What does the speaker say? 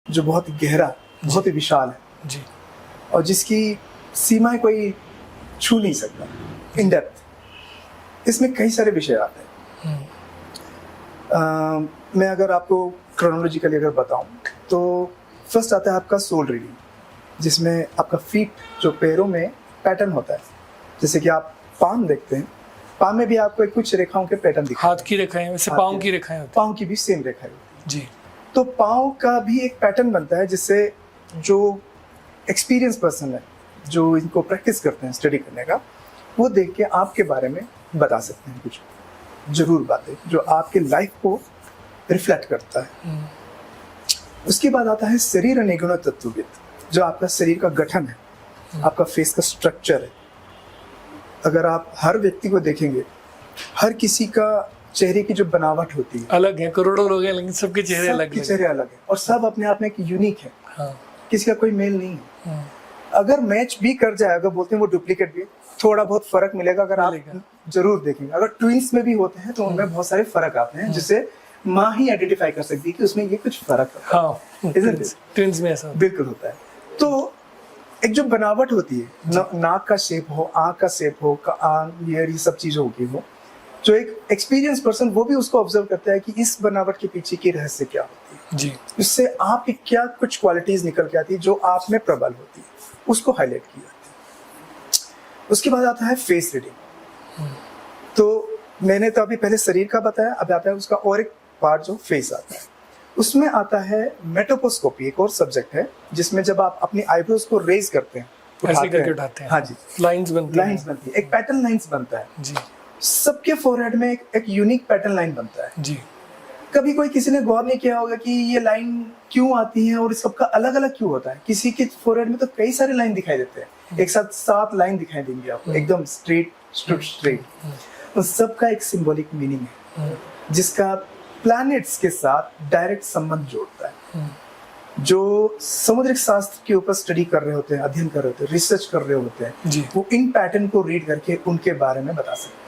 जो बहुत ही गहरा, बहुत ही विशाल है जी। और जिसकी सीमाएं कोई छू नहीं सकता, इन डेप्थ। इसमें कई सारे विषय आते हैं। मैं अगर आपको क्रोनोलॉजिकली अगर बताऊं तो फर्स्ट आता है आपका सोल रीडिंग, जिसमें आपका फीट जो पैरों में पैटर्न होता है। जैसे कि आप पाम देखते हैं, पाम में भी आपको कुछ रेखाओं के पैटर्न दिखते हैं। हाथ की रेखाएं, वैसे पाँव की रेखाएं होती पाँव की भी सेम रेखाएं होती हैं। जी। तो पाँव का भी एक पैटर्न बनता है, जिससे जो एक्सपीरियंस पर्सन है, जो इनको प्रैक्टिस करते हैं स्टडी करने का, वो देख के आपके बारे में बता सकते हैं कुछ जरूर बातें जो आपके लाइफ को रिफ्लेक्ट करता है। उसके बाद आता है शरीर और निगुण तत्वविद, जो आपका शरीर का गठन है, आपका फेस का स्ट्रक्चर है। अगर आप हर व्यक्ति को देखेंगे, हर किसी का चेहरे की जो बनावट होती है अलग है, करोड़ों लोग हैं लेकिन सबके चेहरे अलग हैं। चेहरे अलग है और सब अपने आप में एक यूनिक है। हाँ। किसी का कोई मेल नहीं है। अगर मैच भी कर जाए, अगर बोलते हैं वो डुप्लीकेट भी, थोड़ा बहुत फर्क मिलेगा। अगर आप जरूर देखेंगे, अगर ट्विंस में भी होते हैं तो उनमें बहुत सारे फर्क आते हैं, जिससे माँ ही आइडेंटिफाई कर सकती है कि उसमें ये कुछ फर्क है। हाँ, ट्विंस में ऐसा बिल्कुल होता है। तो एक जो बनावट होती है, नाक का शेप हो, आँख का शेप हो, ईयर, ये सब चीजें होगी, वो जो एक एक्सपीरियंस पर्सन वो भी उसको ऑब्जर्व करता है कि इस बनावट के पीछे की रहस्य क्या होती है जी। इससे आपकी क्या कुछ क्वालिटीज निकल के आती है जो आप में प्रबल होती है, उसको हाईलाइट की जाती है। उसके बाद आता है फेस रीडिंग। तो मैंने तो अभी पहले शरीर का बताया, अब आता है उसका और एक पार्ट जो फेस आता है। उसमें आता है मेटोपोस्कोपी, एक और सब्जेक्ट है जिसमें जब आप अपनी आईब्रोज को रेज करते हैं, ऐसे करके उठाते हैं। हाँ जी, लाइंस बनती है, एक पैटर्न लाइंस बनता है जी। सबके फोरहेड में एक यूनिक पैटर्न लाइन बनता है जी। कभी कोई किसी ने गौर नहीं किया होगा कि ये लाइन क्यों आती है और सबका अलग अलग क्यों होता है। किसी के फोरहेड में तो कई सारे लाइन दिखाई देते हैं, एक साथ 7 लाइन दिखाई देंगे आपको, एकदम स्ट्रेट। उन सबका एक सिंबॉलिक मीनिंग है, जिसका प्लैनेट्स के साथ डायरेक्ट संबंध जोड़ता है। जो समुद्रिक शास्त्र के ऊपर स्टडी कर रहे होते हैं, अध्ययन कर रहे होते हैं, रिसर्च कर रहे होते हैं, वो इन पैटर्न को रीड करके उनके बारे में बता सकते हैं।